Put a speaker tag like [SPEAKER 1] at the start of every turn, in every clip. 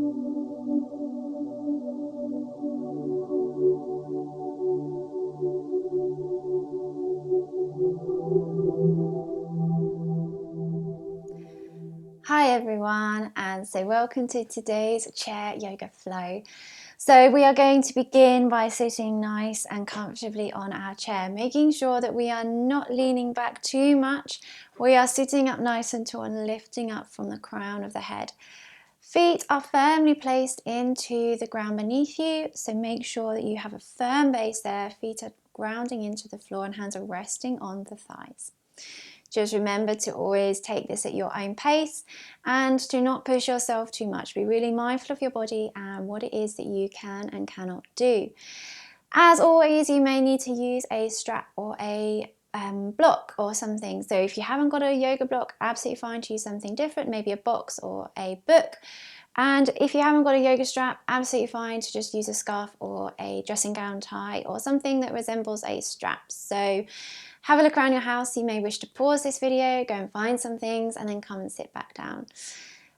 [SPEAKER 1] Hi everyone, and so welcome to today's chair yoga flow. So we are going to begin by sitting nice and comfortably on our chair, making sure that we are not leaning back too much. We are sitting up nice and tall and lifting up from the crown of the head. Feet are firmly placed into the ground beneath you, so make sure that you have a firm base there. Feet are grounding into the floor and hands are resting on the thighs. Just remember to always take this at your own pace and do not push yourself too much. Be really mindful of your body and what it is that you can and cannot do. As always, you may need to use a strap or a block or something. So if you haven't got a yoga block, absolutely fine to use something different, maybe a box or a book. And if you haven't got a yoga strap, absolutely fine to just use a scarf or a dressing gown tie or something that resembles a strap. So have a look around your house. You may wish to pause this video, go and find some things, and then come and sit back down.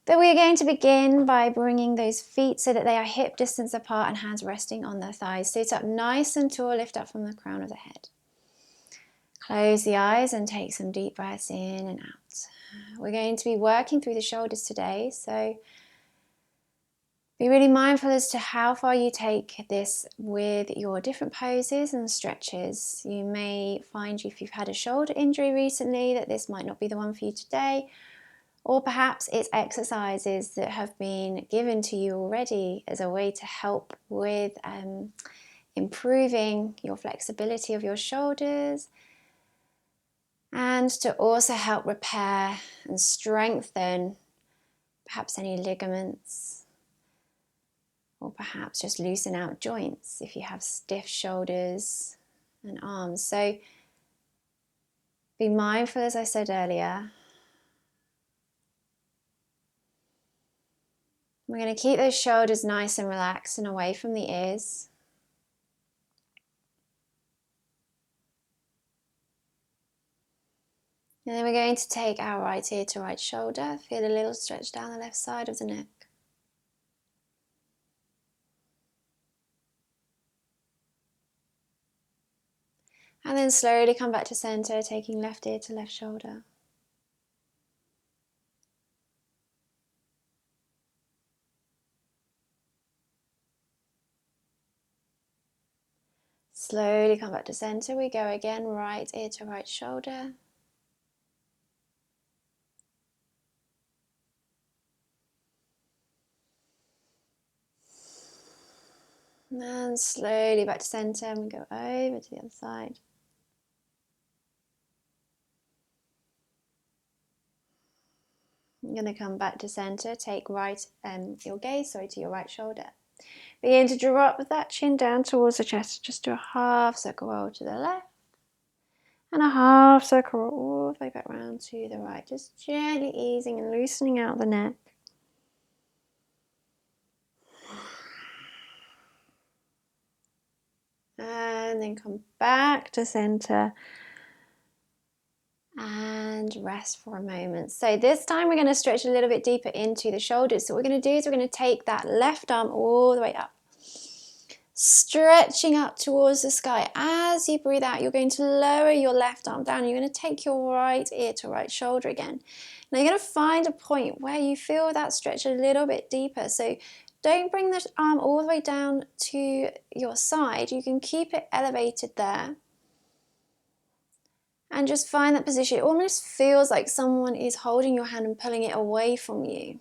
[SPEAKER 1] But we are going to begin by bringing those feet so that they are hip distance apart and hands resting on their thighs. Sit up nice and tall, lift up from the crown of the head. Close the eyes and take some deep breaths in and out. We're going to be working through the shoulders today, so be really mindful as to how far you take this with your different poses and stretches. You may find, if you've had a shoulder injury recently, that this might not be the one for you today, or perhaps it's exercises that have been given to you already as a way to help with improving your flexibility of your shoulders and to also help repair and strengthen perhaps any ligaments, or perhaps just loosen out joints if you have stiff shoulders and arms. So be mindful, as I said earlier. We're going to keep those shoulders nice and relaxed and away from the ears. And then we're going to take our right ear to right shoulder. Feel a little stretch down the left side of the neck. And then slowly come back to center, taking left ear to left shoulder. Slowly come back to center. We go again, right ear to right shoulder. And then slowly back to center and we go over to the other side. You're going to come back to center, take your gaze to your right shoulder. Begin to drop that chin down towards the chest. Just do a half circle roll to the left and a half circle roll all the way back round to the right. Just gently easing and loosening out the neck. And then come back to center and rest for a moment. So this time we're going to stretch a little bit deeper into the shoulders. So what we're going to do is we're going to take that left arm all the way up, stretching up towards the sky. As you breathe out, you're going to lower your left arm down. You're going to take your right ear to right shoulder again. Now you're going to find a point where you feel that stretch a little bit deeper. So don't bring the arm all the way down to your side. You can keep it elevated there. And just find that position. It almost feels like someone is holding your hand and pulling it away from you.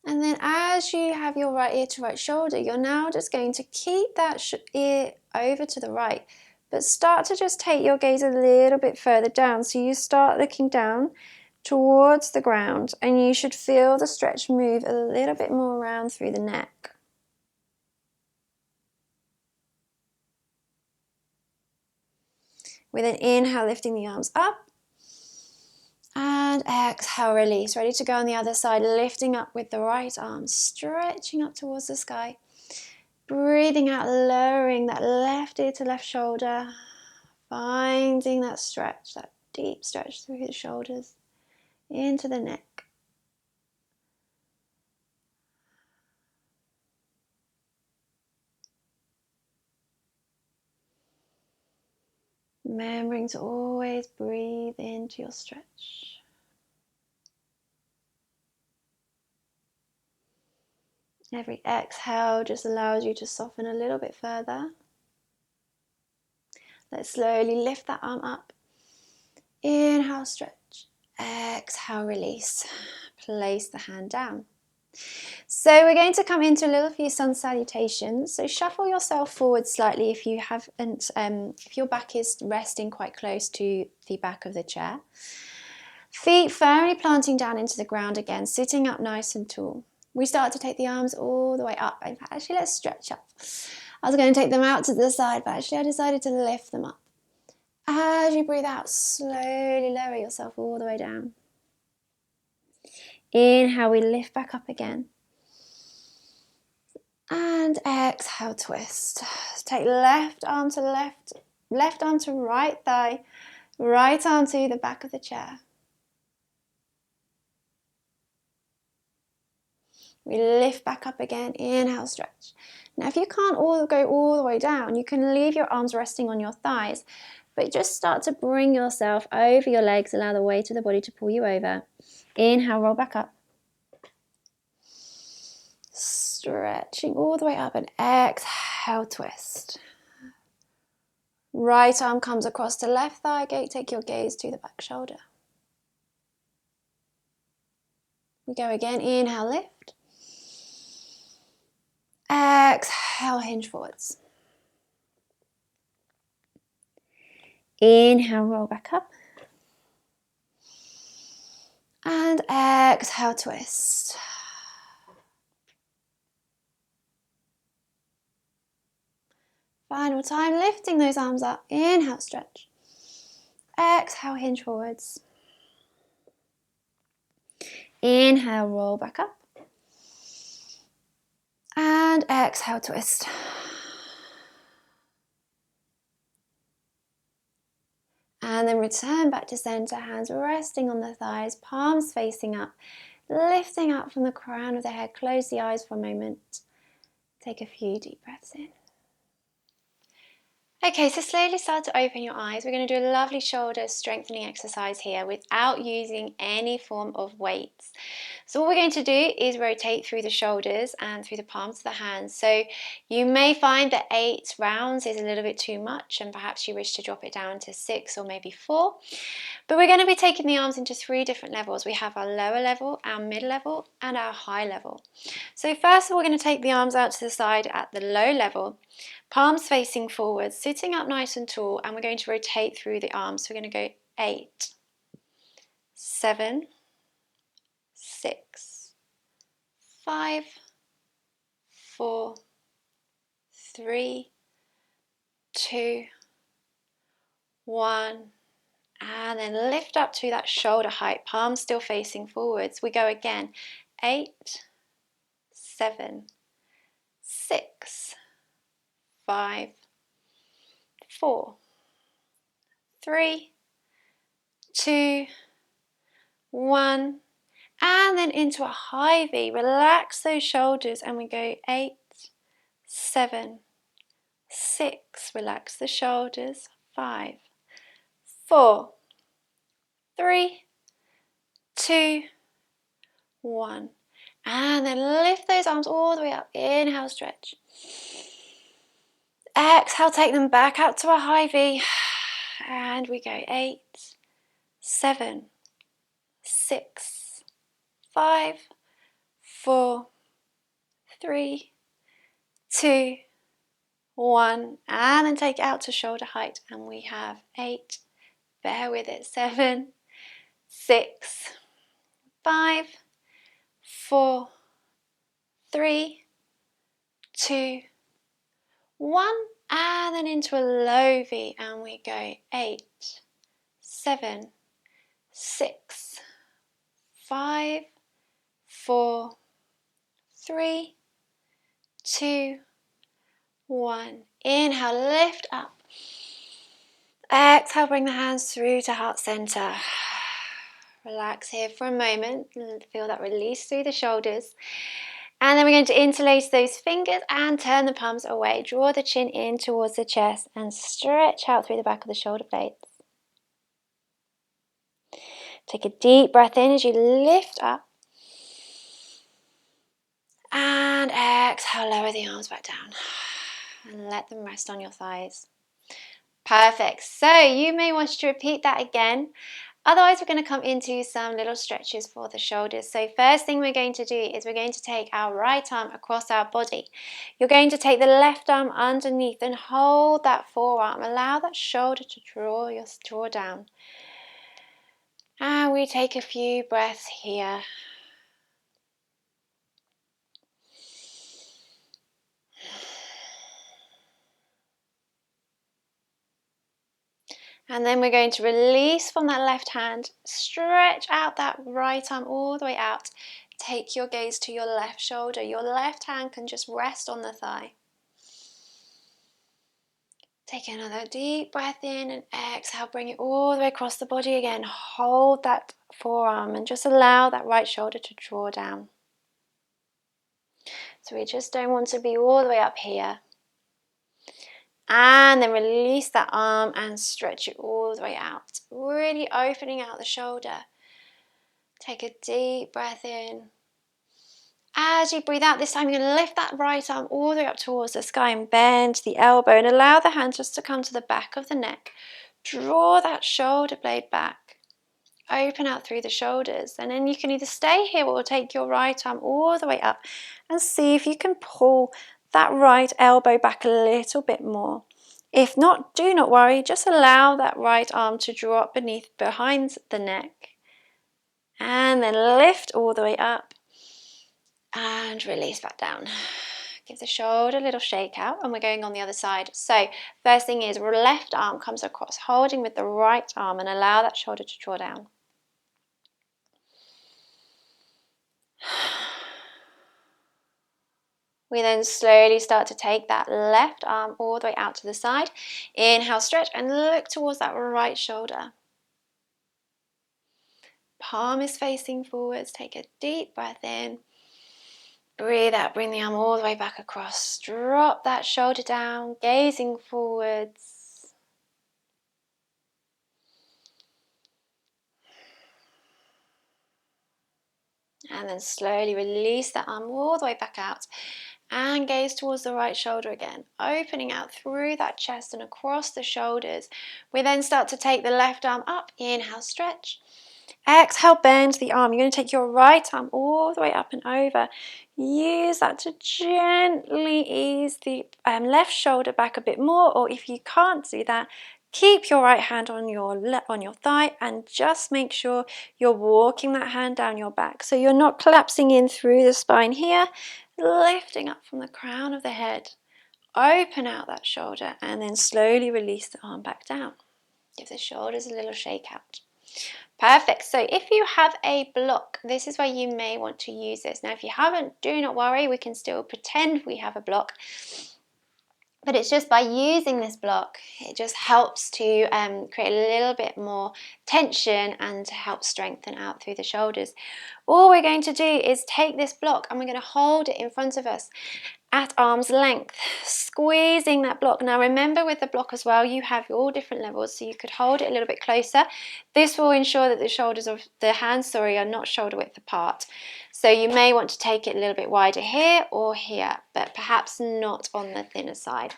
[SPEAKER 1] And then as you have your right ear to right shoulder, you're now just going to keep that ear over to the right, but start to just take your gaze a little bit further down. So you start looking down towards the ground and you should feel the stretch move a little bit more around through the neck. With an inhale, lifting the arms up. And exhale, release. Ready to go on the other side, lifting up with the right arm, stretching up towards the sky. Breathing out, lowering that left ear to left shoulder. Finding that stretch, that deep stretch through the shoulders, into the neck. Remembering to always breathe into your stretch. Every exhale just allows you to soften a little bit further. Let's slowly lift that arm up. Inhale, stretch. Exhale, release. Place the hand down. So we're going to come into a little few sun salutations. So shuffle yourself forward slightly if you haven't, if your back is resting quite close to the back of the chair. Feet firmly planting down into the ground again, sitting up nice and tall. We start to take the arms all the way up. In fact, actually, let's stretch up. I was going to take them out to the side, but actually I decided to lift them up. As you breathe out, slowly lower yourself all the way down. Inhale, we lift back up again. And exhale, twist. Take left arm to left arm to right thigh, right arm to the back of the chair. We lift back up again, inhale, stretch. Now if you can't go all the way down, you can leave your arms resting on your thighs, but just start to bring yourself over your legs, allow the weight of the body to pull you over. Inhale, roll back up. Stretching all the way up and exhale, twist. Right arm comes across to left thigh, take your gaze to the back shoulder. We go again, inhale, lift. Exhale, hinge forwards. Inhale, roll back up. And exhale, twist. Final time, lifting those arms up. Inhale, stretch. Exhale, hinge forwards. Inhale, roll back up. And exhale, twist. And then return back to center, hands resting on the thighs, palms facing up, lifting up from the crown of the head. Close the eyes for a moment. Take a few deep breaths in. Okay, so slowly start to open your eyes. We're going to do a lovely shoulder strengthening exercise here without using any form of weights. So what we're going to do is rotate through the shoulders and through the palms of the hands. So you may find that 8 rounds is a little bit too much and perhaps you wish to drop it down to 6 or maybe 4. But we're going to be taking the arms into 3 different levels. We have our lower level, our mid level and our high level. So first of all, we're going to take the arms out to the side at the low level. Palms facing forward, sitting up nice and tall, and we're going to rotate through the arms. So we're going to go 8, 7, 6, 5, 4, 3, 2, 1, and then lift up to that shoulder height, palms still facing forwards. We go again, 8, 7, 6, 5, 4, 3, 2, 1, and then into a high V. Relax those shoulders and we go 8, 7, 6, relax the shoulders, 5, 4, 3, 2, 1, and then lift those arms all the way up. Inhale, stretch. Exhale, take them back out to a high V, and we go 8, 7, 6, 5, 4, 3, 2, 1, and then take it out to shoulder height, and we have 8, bear with it, 7, 6, 5, 4, 3, 2, 1, and then into a low V, and we go 8, 7, 6, 5, 4, 3, 2, 1. Inhale, lift up. Exhale, bring the hands through to heart center. Relax here for a moment. Feel that release through the shoulders. And then we're going to interlace those fingers and turn the palms away. Draw the chin in towards the chest and stretch out through the back of the shoulder blades. Take a deep breath in as you lift up. And exhale, lower the arms back down. And let them rest on your thighs. Perfect. So you may want to repeat that again. Otherwise, we're going to come into some little stretches for the shoulders. So first thing we're going to do is we're going to take our right arm across our body. You're going to take the left arm underneath and hold that forearm. Allow that shoulder to draw down. And we take a few breaths here. And then we're going to release from that left hand, stretch out that right arm all the way out. Take your gaze to your left shoulder. Your left hand can just rest on the thigh. Take another deep breath in and exhale, bring it all the way across the body again. Hold that forearm and just allow that right shoulder to draw down. So we just don't want to be all the way up here. And then release that arm and stretch it all the way out. Really opening out the shoulder. Take a deep breath in. As you breathe out, this time you're going to lift that right arm all the way up towards the sky and bend the elbow and allow the hand just to come to the back of the neck. Draw that shoulder blade back. Open out through the shoulders, and then you can either stay here or take your right arm all the way up and see if you can pull that right elbow back a little bit more. If not, do not worry, just allow that right arm to drop behind the neck and then lift all the way up and release back down. Give the shoulder a little shake out, and we're going on the other side. So first thing is left arm comes across, holding with the right arm, and allow that shoulder to draw down. We then slowly start to take that left arm all the way out to the side. Inhale, stretch, and look towards that right shoulder. Palm is facing forwards. Take a deep breath in. Breathe out, bring the arm all the way back across. Drop that shoulder down, gazing forwards. And then slowly release that arm all the way back out. And gaze towards the right shoulder again, opening out through that chest and across the shoulders. We then start to take the left arm up. Inhale, stretch. Exhale, bend the arm. You're going to take your right arm all the way up and over. Use that to gently ease the left shoulder back a bit more, or if you can't do that, keep your right hand on your thigh and just make sure you're walking that hand down your back. So you're not collapsing in through the spine here, lifting up from the crown of the head. Open out that shoulder and then slowly release the arm back down. Give the shoulders a little shake out. Perfect. So if you have a block, this is where you may want to use this. Now, if you haven't, do not worry. We can still pretend we have a block. But it's just by using this block, it just helps to create a little bit more tension and to help strengthen out through the shoulders. All we're going to do is take this block and we're going to hold it in front of us at arm's length, squeezing that block. Now remember, with the block as well, you have all different levels, so you could hold it a little bit closer. This will ensure that the hands are not shoulder width apart. So you may want to take it a little bit wider here or here, but perhaps not on the thinner side.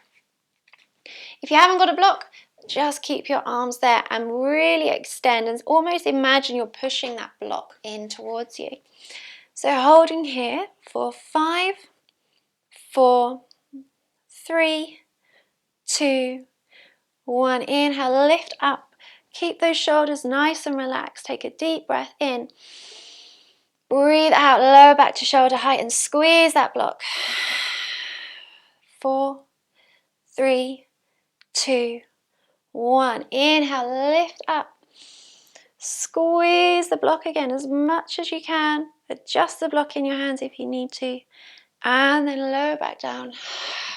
[SPEAKER 1] If you haven't got a block, just keep your arms there and really extend and almost imagine you're pushing that block in towards you. So holding here for 5, 4, 3, 2, 1. Inhale, lift up. Keep those shoulders nice and relaxed. Take a deep breath in. Breathe out, lower back to shoulder height and squeeze that block. 4, 3, 2, 1. Inhale, lift up. Squeeze the block again as much as you can. Adjust the block in your hands if you need to. And then lower back down.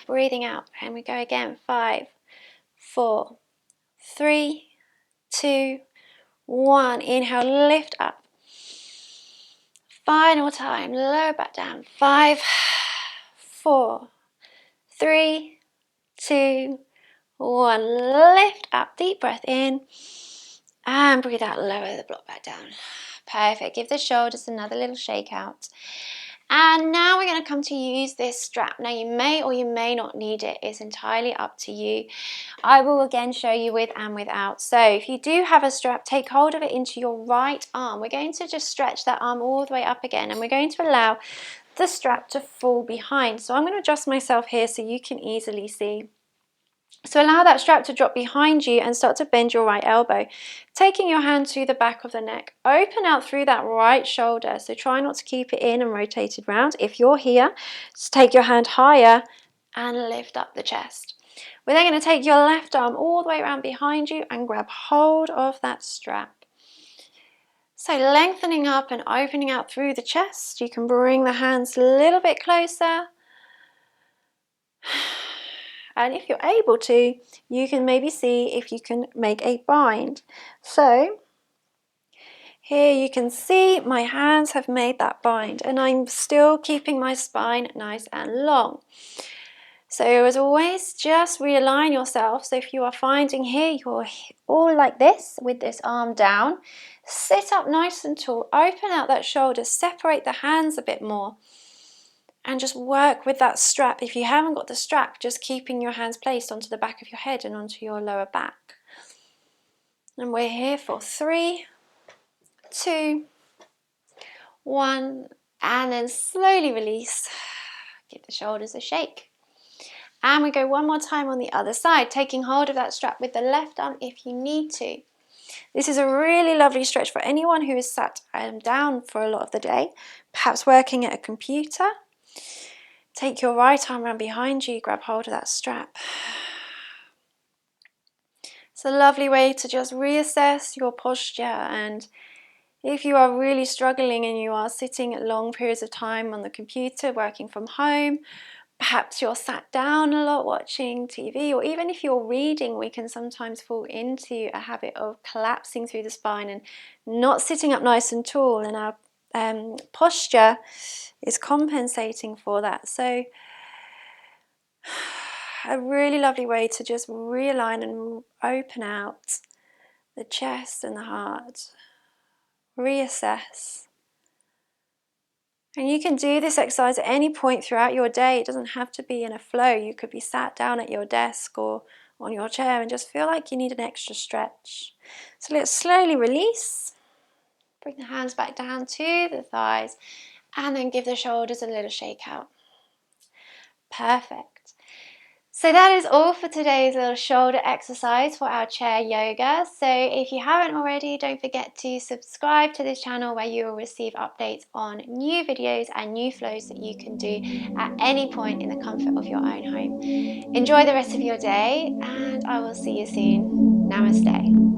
[SPEAKER 1] Breathing out. And we go again. 5, 4, 3, 2, 1. Inhale, lift up. Final time, lower back down. 5, 4, 3, 2, 1. Lift up, deep breath in, and breathe out, lower the block back down. Perfect. Give the shoulders another little shake out. And now we're going to come to use this strap. Now you may or you may not need it. It's entirely up to you. I will again show you with and without. So if you do have a strap, take hold of it into your right arm. We're going to just stretch that arm all the way up again, and we're going to allow the strap to fall behind. So I'm going to adjust myself here so you can easily see. So allow that strap to drop behind you and start to bend your right elbow, taking your hand to the back of the neck. Open out through that right shoulder, so try not to keep it in and rotate it round. If you're here, just take your hand higher and lift up the chest. We're then going to take your left arm all the way around behind you and grab hold of that strap. So lengthening up and opening out through the chest. You can bring the hands a little bit closer. And if you're able to, you can maybe see if you can make a bind. So here you can see my hands have made that bind, and I'm still keeping my spine nice and long. So as always, just realign yourself. So if you are finding here you're all like this with this arm down, sit up nice and tall, open out that shoulder, separate the hands a bit more. And just work with that strap. If you haven't got the strap, just keeping your hands placed onto the back of your head and onto your lower back. And we're here for 3, 2, 1, and then slowly release. Give the shoulders a shake. And we go one more time on the other side, taking hold of that strap with the left arm if you need to. This is a really lovely stretch for anyone who is sat down for a lot of the day, perhaps working at a computer. Take your right arm around behind you, grab hold of that strap. It's a lovely way to just reassess your posture, and if you are really struggling and you are sitting at long periods of time on the computer, working from home, perhaps you're sat down a lot watching TV, or even if you're reading, we can sometimes fall into a habit of collapsing through the spine and not sitting up nice and tall, and our posture is compensating for that. So a really lovely way to just realign and open out the chest and the heart. Reassess. And you can do this exercise at any point throughout your day. It doesn't have to be in a flow. You could be sat down at your desk or on your chair and just feel like you need an extra stretch. So let's slowly release. Bring the hands back down to the thighs and then give the shoulders a little shake out. Perfect. So that is all for today's little shoulder exercise for our chair yoga. So if you haven't already, don't forget to subscribe to this channel where you will receive updates on new videos and new flows that you can do at any point in the comfort of your own home. Enjoy the rest of your day, and I will see you soon. Namaste.